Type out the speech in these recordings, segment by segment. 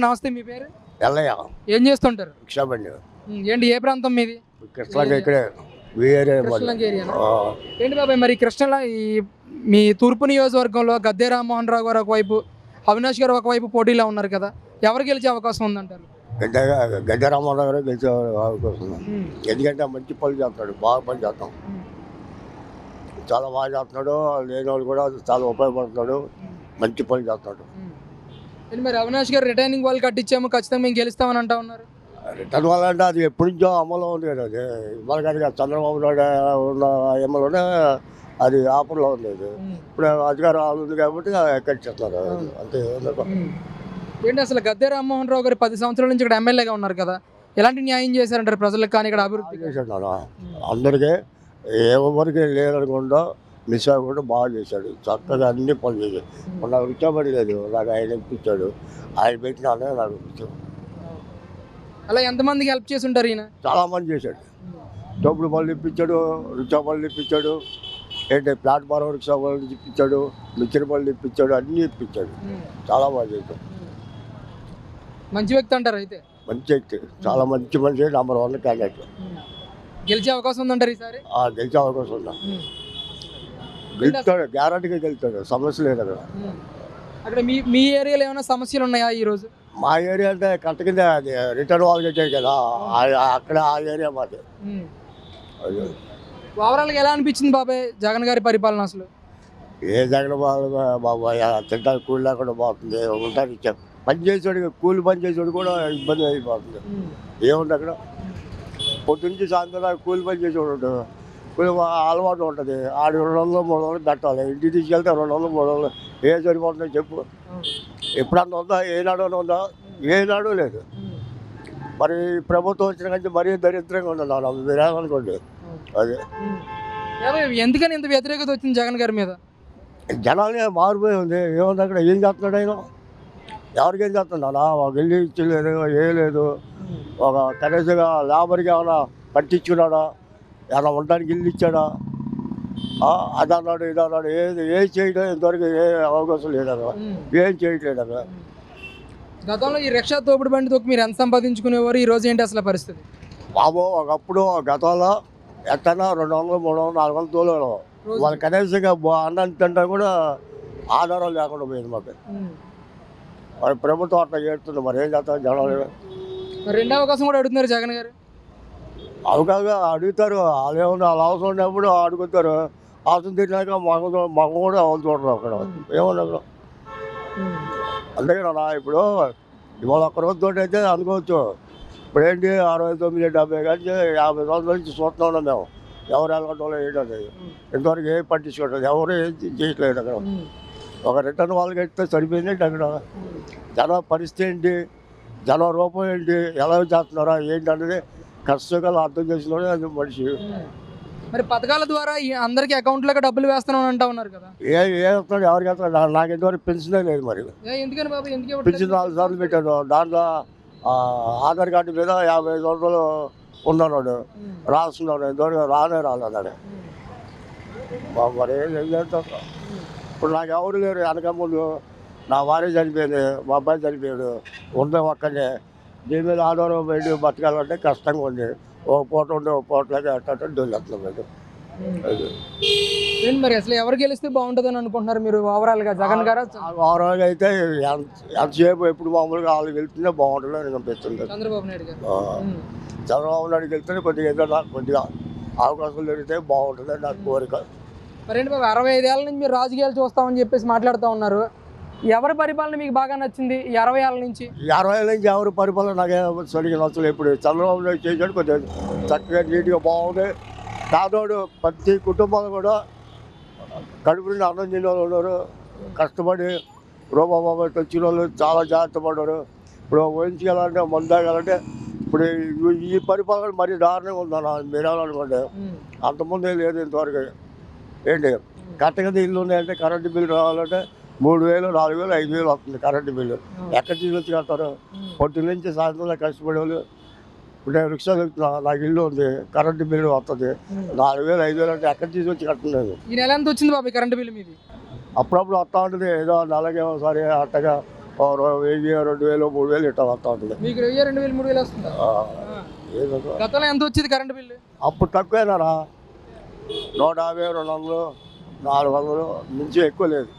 నమస్తే, మీ పేరు? ఎల్లయ్య ఏం చేస్తుంటారు? రిక్షాబండి. ఏంటి, ఏ ప్రాంతం మీది? కృష్ణలంక ఇక్కడే వేరే కృష్ణలంక ఏరియానా? ఏంటి బాబాయ్, మరి మీ తూర్పు నియోజకవర్గంలో గద్దె రామ్మోహన్ రావు గారు ఒకవైపు, అవినాష్ గారు ఒకవైపు పోటీలో ఉన్నారు కదా, ఎవరు గెలిచే అవకాశం ఉందంటారు? గడ్డ రామారావు గారు గెలిచే అవకాశం ఉంది. ఎందుకంటే మంచి పనులు చేస్తున్నాడు, బాగా పని చేస్తాం, చాలా బాగా చేస్తున్నాడు. లేని వాళ్ళు కూడా చాలా ఉపయోగపడుతున్నాడు, మంచి పనులు చేస్తున్నాడు. ఏంటి మరి అవినాష్ గారు రిటైనింగ్ వాళ్ళు కట్టించాము, ఖచ్చితంగా మేము గెలుస్తామని అంటా ఉన్నారు. రిటర్న్ వాళ్ళంటే అది ఎప్పటి నుంచో అమలు ఉంది కదా, అది ఇవాళ కానీ చంద్రబాబు నాయుడు ఉన్న ఎమ్మెల్యేనే అది ఆఫర్లో ఉంది. అది ఇప్పుడు అధికారం ఉంది కాబట్టి ఎక్కడిస్తున్నారు అంతే. ఏంటి అసలు గద్దె రామ్మోహన్ రావు గారు 10 సంవత్సరాల నుంచి ఇక్కడ ఎమ్మెల్యేగా ఉన్నారు కదా, ఎలాంటి న్యాయం చేశారంటారు ప్రజలకు? కానీ ఇక్కడ అభివృద్ధి చేశాడు అందరికీ, ఎవరికి లేదనుకుండా మిస్ అవ్వకుండా బాగా చేశాడు, చక్కగా అన్ని పనులు చేశాడు. నాకు రిక్షాబడి లేదు, నాకు ఆయన ఇప్పించాడు, ఆయన పెట్టినానే నాకు ఇప్పించాడు. అలా ఎంతమందికి హెల్ప్ చేసి ఉంటారు ఈయన? చాలా మంది చేశాడు, తోపుడు పనులు ఇప్పించాడు, రిక్షా పనులు ఇప్పించాడు, ఏంటి ప్లాట్ఫారం రిక్షా పనులు ఇప్పించాడు, మిక్చర్ పనులు ఇప్పించాడు, అన్నీ ఇప్పించాడు, చాలా బాగా చేశాడు. మంచి వ్యక్తి అంటారు అయితే? మంచి వ్యక్తి, చాలా మంచి మనిషి, నంబర్ 1 క్యాండిడేట్. గెలిచే అవకాశం ఉందంటారు ఈసారి? గెలిచే అవకాశం ఉందా? గెలుస్తాడు, గ్యారంటీగా గెలుస్తాడు, సమస్య లేదు అక్కడ. అక్కడ మీ ఏరియాలో ఏమైనా సమస్యలు ఉన్నాయా ఈరోజు? మా ఏరియా అంటే కట్ట కింద అది రిటర్న్ వాళ్ళు కట్టాయి కదా, అక్కడ ఆ ఏరియా మాది. ఓవరాల్గా ఎలా అనిపించింది బాబాయ్ జగన్ గారి పరిపాలన? అసలు ఏ జగన్ బాబాయ్ తింటానికి కూలి లేకుండా పోతుంది, ఉంటారు ఇచ్చాం. పని చేసేవాడు, కూలి పని చేసేవాడు కూడా ఇబ్బంది అయిపోతుంది. ఏముంది అక్కడ, పొద్దుంచి సాయంత్రం దాకా కూలి పని చేసేవాడు ఉంటాడు, కూలి అలవాటు ఉంటుంది. ఆడు 200 300 పెట్టాలి, ఇంటికి తీసుకెళ్తే 200 300 ఏ సరిపోతుందో చెప్పు. ఎప్పుడన్నా ఉందా? ఏనాడు ఉందా? ఏనాడు లేదు. మరి ప్రభుత్వం వచ్చిన కంటే మరీ దరిద్రంగా ఉండదు, మీరు ఏమనుకోండి. అదే ఎందుకని ఇంత వ్యతిరేకత వచ్చింది జగన్ గారి మీద? జనాలే మారిపోయి ఉంది. ఏముంది అక్కడ, ఏం చేస్తున్నాడు ఆయన? ఎవరికి ఏం చేస్తున్నాడా? ఒక ఇల్లు ఇచ్చలేదు, ఏ లేదు. ఒక కనీసంగా లేబర్కి ఏమైనా పట్టించుకున్నాడా? ఏమైనా ఉండడానికి ఇల్లు ఇచ్చాడా? అది అన్నాడు, ఇది అన్నాడు, ఏం చేయడం ఇంతవరకు ఏ అవకాశం లేదు అక్కడ, ఏం చేయట్లేదు అక్కడ. గతంలో ఈ రిక్షా తోపుడు బండి తోకి మీరు ఎంత సంపాదించుకునేవారు? ఈ రోజు ఏంటి అసలు పరిస్థితి? బాబు ఒకప్పుడు గతంలో ఎట్టన్నా 200 300 400 తోలేడు. వాళ్ళు కనీసంగా అన్నం తింటా కూడా ఆధారం లేకుండా పోయింది మాకు. మరి ప్రభుత్వం అట్లా చేస్తుంది, మరి ఏం చేస్తాం జనాలు? రెండో అవకాశం కూడా అడుగుతున్నారు జగన్ గారు. అవకాశం అడుగుతారు, వాళ్ళు ఏమన్నా వాళ్ళ అవసరం ఉన్నప్పుడు అడుగుతారు. అవసరం తిన్నాక మగ కూడా అవసరం చూడరు అక్కడ, ఏమన్నా అక్కడ. అందుకే ఇప్పుడు ఇవాళ ఒక్క రోజుతో అయితే అనుకోవచ్చు. ఇప్పుడు ఏంటి 69 70 కంటే 50 సంవత్సరాల నుంచి చూస్తూ ఉన్నాం మేము. ఎవరు వెళ్ళగొట్టలో ఏంటది ఇంతవరకు ఏం పట్టించుకోవట్లేదు, ఎవరు ఏం చేయట్లేదు అక్కడ. ఒక రిటర్న్ వాళ్ళకి అయితే సరిపోయింది అక్కడ. జనం పరిస్థితి ఏంటి, జనం రూపం ఏంటి, ఎలా చేస్తున్నారా ఏంటి అనేది కష్టంగా అర్థం చేసినోడే అది మనిషి. మరి పథకాల ద్వారా అందరికి అకౌంట్లోకి డబ్బులు వేస్తున్నాం అంటా ఉన్నారు కదా, వేస్తున్నాడు? ఎవరికి వేస్తున్నాడు? నాకు ఎంతవరకు పెన్షనే లేదు. మరి ఎందుకని బాబు, పెన్షన్ 4 సార్లు పెట్టాడు. దాంట్లో ఆధార్ కార్డు మీద 50 సంవత్సరాలు ఉన్నాడు, రాస్తున్నాడు, ఎంతవరకు రాలేదన్నాడు. మరి ఏం చేస్తాం? ఇప్పుడు నాకు ఎవరు లేరు వెనక ముందు. నా భార్య చనిపోయింది, మా అబ్బాయి చనిపోయాడు, ఉండే ఒక్కనే. దీని మీద ఆధారం పెట్టి బతకాలంటే కష్టంగా ఉంది. ఒక పూట ఉండే ఒక పూటలాగా అట్ట దొరికేస్తున్నాం లేదు. మరి అసలు ఎవరు గెలిస్తే బాగుంటుందని అనుకుంటున్నారు మీరు ఓవరాల్గా? జగన్ గారు ఓవరాల్గా అయితే ఎంతసేపు ఎప్పుడు మామూలుగా వాళ్ళు వెళ్తుందే బాగుంటుందని అనిపిస్తుంది. చంద్రబాబు నాయుడు గారు చంద్రబాబు నాయుడుకి వెళ్తే కొద్దిగా అవకాశం దొరికితే బాగుంటుందని నాకు కోరిక. మరేంటి బాబు, 65 ఏళ్ళ నుంచి మీరు రాజకీయాలు చూస్తామని చెప్పేసి మాట్లాడుతూ ఉన్నారు. ఎవరి పరిపాలన మీకు బాగా నచ్చింది 20 ఏళ్ళ నుంచి? 20 ఏళ్ళ నుంచి ఎవరి పరిపాలన నాకే సరిగ్గా నచ్చలేదు. ఇప్పుడు చంద్రబాబు నాయుడు చేశాడు, కొద్దిగా చక్కగా నీట్గా బాగుంది. దాదోడు ప్రతి కుటుంబాలు కూడా కడుపు నుండి అన్నం తినే వాళ్ళు ఉన్నారు, కష్టపడి రూపాబాబు వచ్చిన వాళ్ళు చాలా జాగ్రత్త పడ్డారు. ఇప్పుడు వహించగలంటే మందాగాలంటే ఇప్పుడు ఈ పరిపాలన మరీ దారుణంగా ఉందన్న. మీరేమనుకోండి, అంతకుముందే లేదు ఇంతవరకు. ఏంటి కరెక్ట్గా ఇల్లు ఉన్నాయంటే కరెంటు బిల్లు రావాలంటే 3000 4000 5000 వస్తుంది కరెంటు బిల్లు. ఎక్కడ తీసుకొచ్చి కడతారు? పొద్దున్న నుంచి సాయంత్రం కష్టపడేవాళ్ళు. ఇప్పుడు నేను రిక్షా వెళ్తున్నా, నాకు ఇల్లు ఉంది, కరెంటు బిల్లు వస్తుంది 4000 5000 అంటే ఎక్కడ తీసుకొచ్చి కట్టలేదు. ఈ నెల ఎంత వచ్చింది బాబు కరెంటు బిల్లు మీది? అప్పుడప్పుడు వస్తూ ఉంటుంది, ఏదో నెలకి ఒకసారి అట్టగా 1000, 2000, 3000 ఇట్లా వస్తూ ఉంటుంది. మీకు 1000, 2000, 3000 వస్తుందా? ఆ, ఆ. ఏదో గతంలో ఎంత వచ్చేది కరెంట్ బిల్లు? అప్పుడు తక్కువేనారా, 150, 200, 400 నుంచి ఎక్కువ లేదు.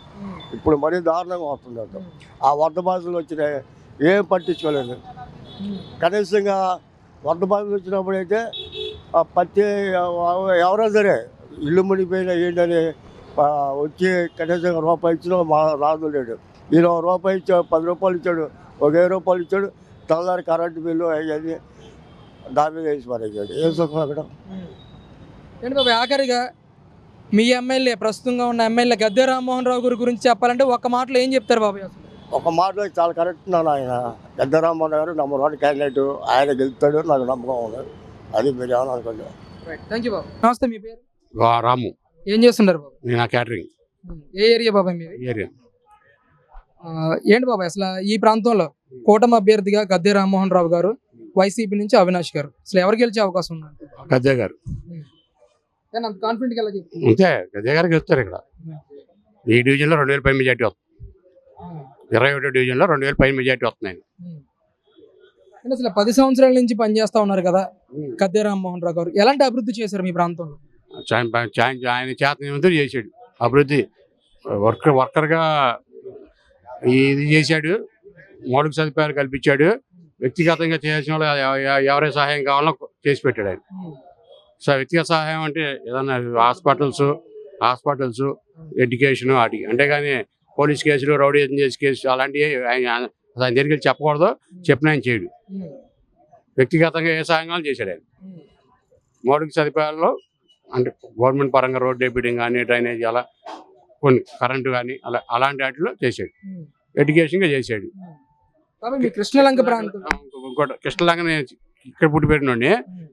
ఇప్పుడు మరీ దారుణంగా వస్తుంది అంట. ఆ వరద బాధలు వచ్చినాయి, ఏం పట్టించుకోలేదు. కనీసంగా వరద బాధలు వచ్చినప్పుడు అయితే ప్రతి ఎవరైనా సరే ఇల్లు మునిగిపోయినా ఏంటని వచ్చి కనీసంగా రూపాయి ఇచ్చినా మా రాదు లేడు. ఈయన రూపాయి ఇచ్చాడు, 10 రూపాయలు ఇచ్చాడు, 1000 రూపాయలు ఇచ్చాడు, తెల్లారి కరెంటు బిల్లు అవన్నీ దాని మీద వేసి పడేసాడు. ఏం సుఖం అక్కడ. ఏంటి బాబు ఆఖరిగా మీ ఎమ్మెల్యే, ప్రస్తుతంగా ఉన్న ఎమ్మెల్యే గద్దె రామ్మోహన్ రావు గారి గురించి చెప్పాలంటే ఒక్క మాటలో ఏం చెప్తారు బాబాయ్ అసలు? ఒక మాటలో చాలా కరెక్ట్ ఉన్నాను. ఆయన గద్దరామన్ గారు నంబర్ 1 క్యాండిడేట్. ఆయన గెలుస్తాడు, నాకు నమ్మకం ఉంది. అది మీరు ఏమని అనుకోండి. థ్యాంక్ యూ బాబు. నమస్తే, మీ పేరు? రాము. ఏం చేస్తుంటారు బాబు? నేను క్యాటరింగ్ ఏ ఏరియా బాబాయ్ మీది? ఏరియా. ఏంటి బాబాయ్ అసలు ఈ ప్రాంతంలో కూటమి అభ్యర్థిగా గద్దె రామ్మోహన్ రావు గారు, వైసీపీ నుంచి అవినాష్ గారు, అసలు ఎవరు గెలిచే అవకాశం ఉంది? గద్దె గారు. అంత కాన్ఫిడెంట్ గా చెప్తాను. అంతే, గద్దె గారికి గెలుస్తారు. ఇక్కడ ఈ డివిజన్లో 2000 పై మెజార్టీ వస్తుంది. 21 డివిజన్లో 2000 పై మెజార్టీ వస్తున్నాయి. అసలు 10 సంవత్సరాల నుంచి పనిచేస్తా ఉన్నారు కదా గద్దె రామ్మోహన్ రావు గారు, ఎలాంటి అభివృద్ధి చేశారు మీ ప్రాంతంలో? ఆయన చేతనంతో చేశాడు అభివృద్ధి. వర్కర్గా ఇది చేశాడు, మౌలిక సదుపాయాలు కల్పించాడు. వ్యక్తిగతంగా చేసిన వాళ్ళు ఎవరైనా సహాయం కావాలో చేసి పెట్టాడు ఆయన. సో వ్యక్తిగత సహాయం అంటే ఏదన్నా హాస్పిటల్స్ ఎడ్యుకేషన్ వాటికి, అంతేగాని పోలీస్ కేసులు, రౌడీ చేసే కేసు అలాంటివి ఆయన దగ్గరికి వెళ్ళి చెప్పకూడదు. చెప్పిన ఆయన చేయడు. వ్యక్తిగతంగా ఏ సహాయం చేశాడు ఆయన. మౌలిక సదుపాయాల్లో అంటే గవర్నమెంట్ పరంగా రోడ్ వేపింగ్ కానీ, డ్రైనేజ్, అలా కొన్ని కరెంటు కానీ అలాంటి వాటిలో చేశాడు. ఎడ్యుకేషన్గా చేశాడు. కృష్ణలంక ప్రాంతం, ఇంకోటి కృష్ణలంక ఇక్కడ పుట్టి పెట్టినండి.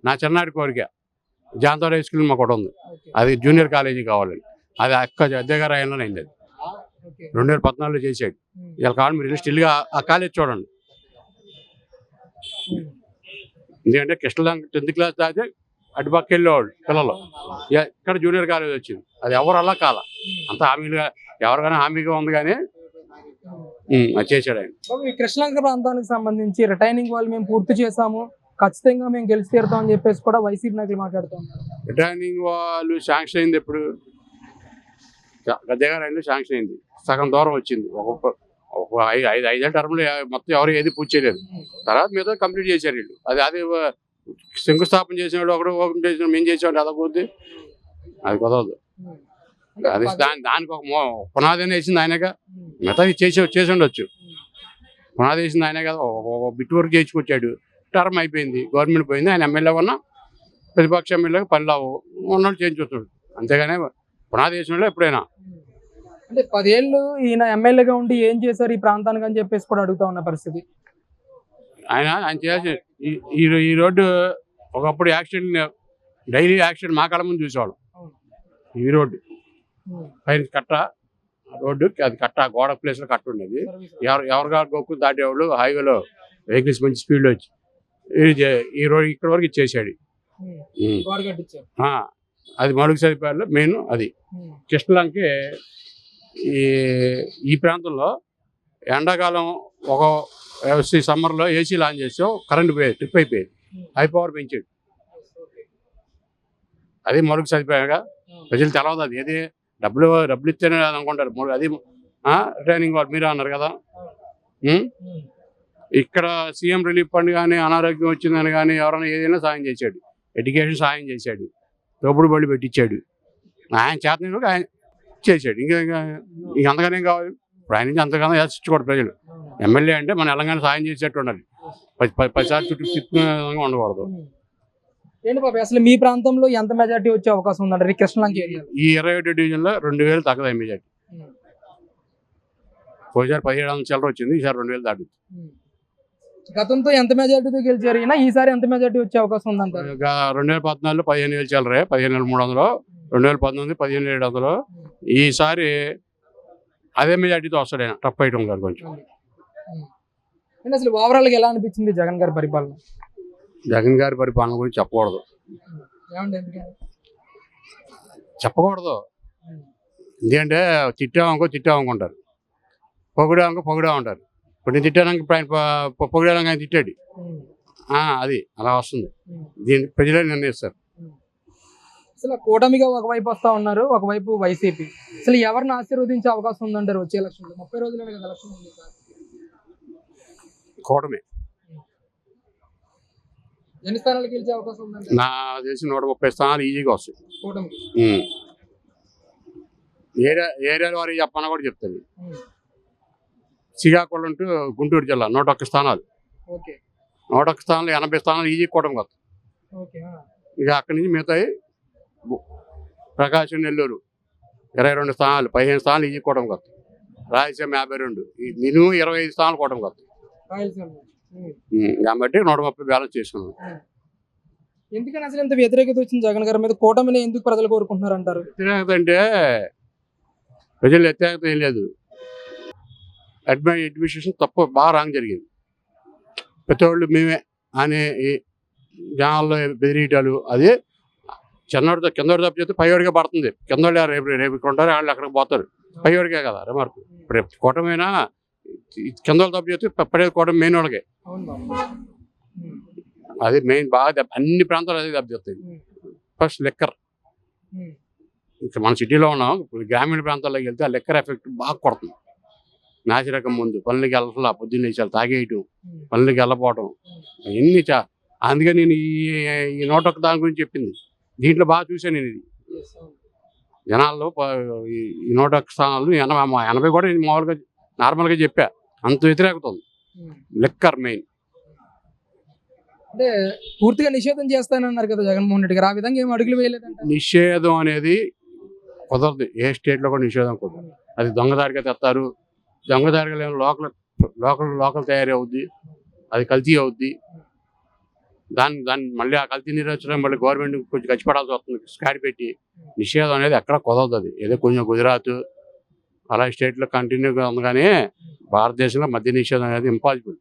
నా చిన్ననాటి కోరిక జాంతోర్ హై స్కూల్ మాకు ఒకటి ఉంది, అది జూనియర్ కాలేజీ కావాలని. అది అద్దె గారు ఆయనలో అయింది. అది 2014లో చేశాడు. ఇలా కావాలి మీరు వెళ్ళి స్టిల్గా ఆ కాలేజ్ చూడండి. ఎందుకంటే కృష్ణలంక 10th క్లాస్ దాకా అటుపక్క వెళ్ళేవాళ్ళు పిల్లలు. ఇక్కడ జూనియర్ కాలేజ్ వచ్చింది. అది ఎవరు అలా కాల, అంత హామీలుగా ఎవరికైనా హామీగా ఉంది కానీ అది చేశాడు ఆయన. ఈ కృష్ణలంక ప్రాంతానికి సంబంధించి రిటైనింగ్ వాళ్ళు మేము పూర్తి చేసాము, ఖచ్చితంగా మేము గెలిచి తీరుతాం అని చెప్పేసి కూడా వైసీపీ నాయకులు మాట్లాడుతాం. రిటైనింగ్ వాళ్ళు శాంక్షన్ అయింది ఎప్పుడు? గద్దె గారు ఆయన శాంక్షన్ అయింది, సగం దూరం వచ్చింది. ఒక 5 టర్మ్లు మొత్తం ఎవరు ఏది పూర్తి చేయలేదు. తర్వాత మీద కంప్లీట్ చేశారు వీళ్ళు. అది శంకుస్థాపన చేసిన వాడు ఒకడు, ఓపెన్ చేసిన మేము చేసేవాడు అలా పోతే అది కుదరదు. అది దానికి ఒక పునాది వేసింది ఆయనగా. మిగతా చేసి ఉండొచ్చు. పునాది వేసింది ఆయన కదా. ఒక బిట్ వరకు చేసుకొచ్చాడు. టర్మ్ అయిపోయింది, గవర్నమెంట్ పోయింది, ఆయన ఎమ్మెల్యే ఉన్నా ప్రతిపక్ష ఎమ్మెల్యేగా పనిలావు ఉన్నోళ్ళు చేయించుతాడు. అంతేగానే పునాది వేసిన వాళ్ళు ఎప్పుడైనా. అంటే 10 ఏళ్ళు ఈయన ఎమ్మెల్యేగా ఉండి ఏం చేశారు ఈ ప్రాంతానికి అని చెప్పేసి కూడా అడుగుతా ఉన్న పరిస్థితి. ఆయన చేయాల్సి ఈ రోడ్డు ఒకప్పుడు డైలీ యాక్సిడెంట్ మా కళ్ళ ముందు చూసేవాళ్ళం. ఈ రోడ్డు పైన కట్ట రోడ్డు, అది కట్ట గోడ ప్లేస్లో కట్ట ఉండేది. ఎవరిగా గొక్కు దాటేవాళ్ళు. హైవేలో వెహికల్స్ మంచి స్పీడ్లో వచ్చి ఈ రోడ్ ఇక్కడ వరకు ఇచ్చేసాడు. అది మౌలిక సదుపాయాల్లో మెయిన్. అది కృష్ణలంకి ఈ ప్రాంతంలో ఎండాకాలం ఒక సమ్మర్లో ఏసీ లాంచ్ చేసాం, కరెంట్ పోయేది, ట్రిప్ అయిపోయేది, హై పవర్ పెంచాడు. అది మౌలిక సదుపాయంగా ప్రజలు తెలవదు. అది ఏది డబ్బులు ఇస్తేనే అనుకుంటారు. అది రిటైనింగ్ వాళ్ళు మీరే అన్నారు కదా. ఇక్కడ సీఎం రిలీఫ్ ఫండ్ కానీ, అనారోగ్యం వచ్చిందని కానీ ఎవరైనా ఏదైనా సాయం చేశాడు. ఎడ్యుకేషన్ సాయం చేశాడు, తోపుడు బళ్ళు పెట్టించాడు. ఆయన చేతన ఆయన చేశాడు. ఇంకా అంతగానే కావాలి. ఇప్పుడు ఆయన నుంచి అంతగానో ఆశించకూడదు ప్రజలు. ఎమ్మెల్యే అంటే మన ఎలాగైనా సాయం చేసేట్టు ఉండాలి. 10 సార్లు చుట్టూ తిప్పుకునే విధంగా ఉండకూడదు. ఏంటి బాబు అసలు మీ ప్రాంతంలో ఎంత మెజార్టీ వచ్చే అవకాశం ఉందంటారు ఈ కృష్ణలంక ఏరియాలో? ఈ 21 డివిజన్లో 2000 తగ్గదు మెజార్టీ. పోయిసారి 1700 చిల్లర వచ్చింది, ఈసారి 2000 దాటుతుంది. గతంతో ఎంత మెజార్టీతో గెలిచారు ఈయన, ఈసారి ఎంత మెజార్టీ వచ్చే అవకాశం ఉందంటారు? 2014లో 15,000 చిల్లరే, 15,300. 2019 15,700. ఈసారి అదే మెజార్టీతో వస్తాడు ఆయన. టఫ్ ఐటమ్ గారు కొంచెం. అసలు ఓవరాల్గా ఎలా అనిపించింది జగన్ గారి పరిపాలన? జగన్ గారి పరిపాలన గురించి చెప్పకూడదు. ఎందుకంటే తిట్టామనుకుంటారు, పొగిడామనుకో ఉంటారు. ఇప్పుడు నేను తిట్టానికి ఇప్పుడు ఆయన పొగడానికి ఆయన తిట్టాడు. అది అలా వస్తుంది. దీన్ని ప్రజలే నిర్ణయిస్తారు. అసలు కూటమిగా ఒకవైపు వస్తా ఉన్నారు, ఒకవైపు వైసీపీ. అసలు ఎవరిని ఆశీర్వదించే అవకాశం ఉందంటారు వచ్చే ఎలక్షన్లో? 30 రోజులనే కదా ఎలక్షన్ ఉంది సార్. కూటమి ఎన్ని స్థానాలు గెలిచే అవకాశం ఉందంటే? నా తెలిసి 130 స్థానాలు ఈజీగా వస్తాయి. కూటమి ఏరియాల వారి చెప్పన్నా కూడా చెప్తాను. శ్రీకాకుళం టు గుంటూరు జిల్లా 101 స్థానాలు. ఓకే. 101 స్థానాలు 80 స్థానాలు ఈజీ కూటమి వస్తాయి. ఓకే. ఇక అక్కడి నుంచి మిగతాయి ప్రకాశం, నెల్లూరు 22 స్థానాలు, 15 స్థానాలు ఈజీ కూటమి వస్తాయి. రాయలసీమ 52, మినిమం 25 స్థానాలు కూటమి వస్తాయి. కాబట్టి 130 బ్యాలెన్స్ చేసుకున్నాం. ఎందుకని అసలు ఇంత వ్యతిరేకత వచ్చింది జగన్ గారి మీద? కూటమిని ఎందుకు ప్రజలు కోరుకుంటున్నారు అంటారు? వ్యతిరేకత అంటే ప్రజలు వ్యతిరేకత ఏం లేదు. అడ్మినిస్ట్రేషన్ తప్పు బాగా రాంగ్ జరిగింది. ప్రతి వాళ్ళు మేమే అనే జనాల్లో బెదిరీటాలు, అదే చిన్నవాడితో కిందవాడు తప్పు చేస్తే పైవాడిగా పడుతుంది. కిందవాళ్ళు రేపు ఇక్కడ ఉంటారు, వాళ్ళు అక్కడికి పోతారు. పైవాడికే కదా రిమార్కు. ఇప్పుడు కూటమైనా కిందవాళ్ళు తప్పు చేస్తే పడేది కూటమి మెయిన్ వాళ్ళకే. అది మెయిన్ బాగా అన్ని ప్రాంతాలు అదే దెబ్బతిస్తాయి. First liquor. ఇంకా మన సిటీలో ఉన్నాం, ఇప్పుడు గ్రామీణ ప్రాంతాల్లోకి వెళ్తే ఆ లెక్కర్ ఎఫెక్ట్ బాగా కొడుతుంది. నాసిరకం ముందు పనులకి వెళ్ళాల, పొద్దున్న లేచాలి తాగేయటం, పనులకి వెళ్ళపోవటం, ఎన్ని అందుకని నేను ఈ 101 దాని గురించి చెప్పింది. దీంట్లో బాగా చూశాను నేను. ఇది జనాల్లో ఈ 101 స్థానాలు 80 కూడా మామూలుగా నార్మల్గా చెప్పా. అంత వ్యతిరేకత ఉంది. Liquor main. అంటే పూర్తిగా నిషేధం చేస్తానన్నారు కదా జగన్మోహన్ రెడ్డి గారు, ఆ విధంగా ఏం అడుగులు వేయలేదంట? నిషేధం అనేది కుదరదు. ఏ స్టేట్లో కూడా నిషేధం కుదరదు. అది దొంగదారిగా తెస్తారు. దొంగదారిగా లోకల్ తయారీ అవుద్ది, అది కల్తీ అవుద్ది. దాన్ని మళ్ళీ ఆ కల్తీ నిర్వహించడం మళ్ళీ గవర్నమెంట్ కొంచెం ఖర్చుపడాల్సి వస్తుంది. స్కాడ్ పెట్టి నిషేధం అనేది ఎక్కడ కుదరదు. అది ఏదో కొంచెం గుజరాత్ అలా స్టేట్లో కంటిన్యూగా ఉంది, కానీ భారతదేశంలో మద్య నిషేధం అనేది ఇంపాసిబుల్.